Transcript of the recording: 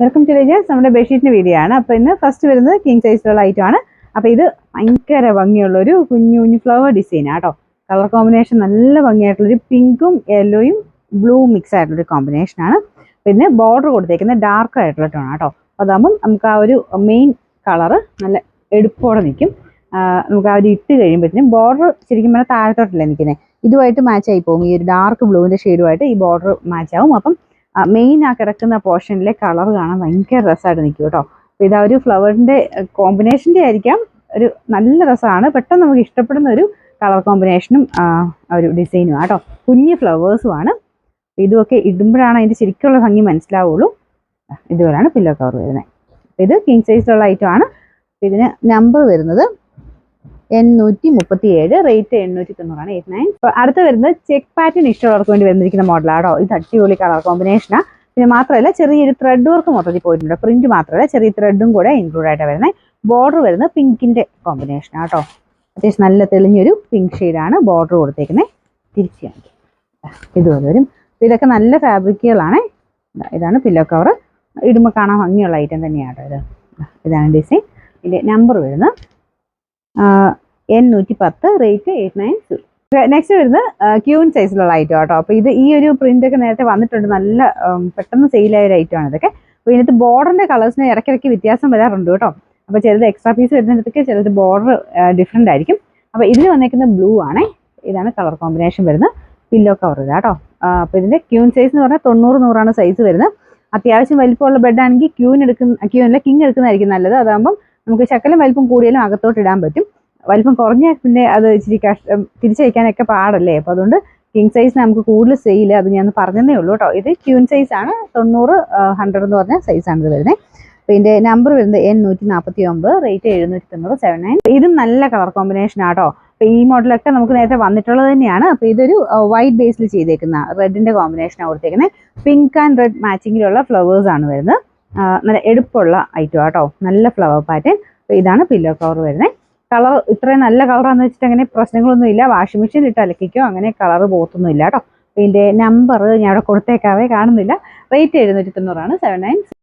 Welcome to Vijayan's. നമ്മുടെ ബെഡ്ഷീറ്റിന്റെ video ആണ്. അപ്പോൾ ഇന്ന് ഫസ്റ്റ് വരുന്നത് കിങ് സൈസിലുള്ള ഐറ്റം ആണ്. അപ്പോൾ ഇത് ഭയങ്കര ഭംഗിയുള്ള ഒരു കുഞ്ഞു കുഞ്ഞു ഫ്ലവർ ഡിസൈൻ ആട്ടോ. കളർ കോമ്പിനേഷൻ നല്ല ഭംഗിയായിട്ടുള്ളൊരു പിങ്കും യെല്ലോയും ബ്ലൂ മിക്സ് ആയിട്ടുള്ളൊരു കോമ്പിനേഷൻ ആണ്. പിന്നെ ബോർഡർ കൊടുത്തേക്കുന്നത് ഡാർക്ക് ആയിട്ടുള്ള ടോൺ ആട്ടോ. അതാകുമ്പം നമുക്ക് ആ ഒരു മെയിൻ കളറ് നല്ല എടുപ്പോടെ നിൽക്കും. നമുക്ക് ആ ഒരു ഇട്ട് കഴിയുമ്പോഴത്തേനും ബോർഡർ ശരിക്കും പറഞ്ഞാൽ താഴത്തോട്ടല്ലേ നിൽക്കുന്നത്, ഇതുമായിട്ട് മാച്ച് ആയി പോകും. ഈ ഒരു ഡാർക്ക് ബ്ലൂവിൻ്റെ ഷെയ്ഡുമായിട്ട് ഈ ബോർഡർ മാച്ച് ആവും. അപ്പം മെയിൻ ആ കിടക്കുന്ന പോർഷനിലെ കളർ കാണാൻ ഭയങ്കര രസമായിട്ട് നിൽക്കും കേട്ടോ. അപ്പോൾ ഇതാ ഒരു ഫ്ലവറിൻ്റെ കോമ്പിനേഷൻ്റെ ആയിരിക്കാം, ഒരു നല്ല രസമാണ്. പെട്ടെന്ന് നമുക്ക് ഇഷ്ടപ്പെടുന്ന ഒരു കളർ കോമ്പിനേഷനും ഒരു ഡിസൈനും ആട്ടോ. കുഞ്ഞ് ഫ്ലവേഴ്സുമാണ്. ഇതുമൊക്കെ ഇടുമ്പോഴാണ് അതിൻ്റെ ശരിക്കുള്ള ഭംഗി മനസ്സിലാവുള്ളൂ. ഇതുപോലെയാണ് പില്ലോ കവർ വരുന്നത്. ഇത് കിങ് സൈസിലുള്ള ഐറ്റം ആണ്. ഇതിന് നമ്പർ വരുന്നത് 837, റേറ്റ് 890, 89. അപ്പോൾ അടുത്ത് വരുന്നത് ചെക്ക് പാറ്റേൺ ഇഷ്ടമുള്ളവർക്ക് വേണ്ടി വന്നിരിക്കുന്ന മോഡലാണോ. ഇത് അടിപൊളി കളർ കോമ്പിനേഷനാണ്. പിന്നെ മാത്രമല്ല ചെറിയൊരു ത്രെഡ് വർക്ക് മൊത്തത്തിൽ പോയിട്ടുണ്ട്. പ്രിന്റ് മാത്രമല്ല ചെറിയ ത്രെഡും കൂടെ ഇൻക്ലൂഡ് ആയിട്ട് വരുന്നത്. ബോർഡർ വരുന്നത് പിങ്കിന്റെ കോമ്പിനേഷനാണ് കേട്ടോ. അത്യാവശ്യം നല്ല തെളിഞ്ഞൊരു പിങ്ക് ഷെയ്ഡാണ് ബോർഡർ കൊടുത്തേക്കുന്നത്. തിരിച്ചാണ് ഇതുപോലെ വരും. ഇതൊക്കെ നല്ല ഫാബ്രിക്കുകളാണ്. ഇതാണ് പില്ലോ കവർ. ഇടുമ്പോൾ കാണാൻ ഭംഗിയുള്ള ഐറ്റം തന്നെയാണ് ഇത്. ഇതാണ് ഡിസൈൻ. ഇതിന്റെ നമ്പർ വരുന്നത് 810, റേറ്റ് 890. നെക്സ്റ്റ് വരുന്നത് ക്യൂൻ സൈസിലുള്ള ഐറ്റം കേട്ടോ. അപ്പോൾ ഇത് ഈ ഒരു പ്രിന്റ് ഒക്കെ നേരത്തെ വന്നിട്ടുണ്ട്. നല്ല പെട്ടെന്ന് സെയിലായ ഒരു ഐറ്റം ആണ് ഇതൊക്കെ. അപ്പോൾ ഇതിനകത്ത് ബോർഡറിന്റെ കളേഴ്സിന് ഇടയ്ക്കിടയ്ക്ക് വ്യത്യാസം വരാറുണ്ട് കേട്ടോ. അപ്പോൾ ചിലത് എക്സ്ട്രാ പീസ് വരുന്നിടത്തൊക്കെ ചിലത് ബോർഡർ ഡിഫറെൻ്റ് ആയിരിക്കും. അപ്പോൾ ഇതിന് വന്നേക്കുന്ന ബ്ലൂ ആണ്. ഇതാണ് കളർ കോമ്പിനേഷൻ വരുന്നത്. പില്ലോ കവർ ഇതാ കേട്ടോ. അപ്പോൾ ഇതിന്റെ ക്യൂൻ സൈസ് എന്ന് പറഞ്ഞാൽ 90, 100 സൈസ് വരുന്നത്. അത്യാവശ്യം വലിപ്പമുള്ള ബെഡ് ആണെങ്കിൽ ക്യൂനില്ല കിങ് എടുക്കുന്നതായിരിക്കും നല്ലത്. അതാകുമ്പം നമുക്ക് ശകലം വലിപ്പം കൂടിയാലും അകത്തോട്ട് ഇടാൻ പറ്റും. വലിപ്പം കുറഞ്ഞാൽ പിന്നെ അത് ഇച്ചിരി തിരിച്ചയക്കാനൊക്കെ പാടല്ലേ. അപ്പോൾ അതുകൊണ്ട് കിങ് സൈസിന് നമുക്ക് കൂടുതൽ സെയിൽ, അത് ഞാൻ പറഞ്ഞതേ ഉള്ളൂ കേട്ടോ. ഇത് ക്യൂൻ സൈസ് ആണ്. 90, 100 എന്ന് പറഞ്ഞ സൈസാണ് ഇത് വരുന്നത്. അപ്പോൾ ഇതിൻ്റെ നമ്പർ വരുന്നത് 849, റേറ്റ് 790, 79. ഇതും നല്ല കളർ കോമ്പിനേഷൻ ആട്ടോ. അപ്പോൾ ഈ മോഡലൊക്കെ നമുക്ക് നേരത്തെ വന്നിട്ടുള്ളത് തന്നെയാണ്. അപ്പോൾ ഇതൊരു വൈറ്റ് ബേസിൽ ചെയ്തേക്കുന്ന റെഡിൻ്റെ കോമ്പിനേഷനാണ് കൊടുത്തേക്കുന്നത്. പിങ്ക് ആൻഡ് റെഡ് മാച്ചിങ്ങിലുള്ള ഫ്ലവേഴ്സ് ആണ് വരുന്നത്. നല്ല എടുപ്പുള്ള ഐറ്റം ആട്ടോ. നല്ല ഫ്ലവർ പാറ്റേൺ. അപ്പോൾ ഇതാണ് പില്ലോ കവർ വരുന്നത്. കളർ ഇത്രയും നല്ല കളറാന്ന് വെച്ചിട്ട് അങ്ങനെ പ്രശ്നങ്ങളൊന്നും ഇല്ല. വാഷിംഗ് മെഷീനിൽ ഇട്ട് അലക്കിക്കോ, അങ്ങനെ കളർ പോകത്തൊന്നും ഇല്ല കേട്ടോ. അപ്പോൾ ഇതിൻ്റെ നമ്പർ ഞാൻ അവിടെ കൊടുത്തേക്കാവേ, കാണുന്നില്ല. റേറ്റ് 790, 79.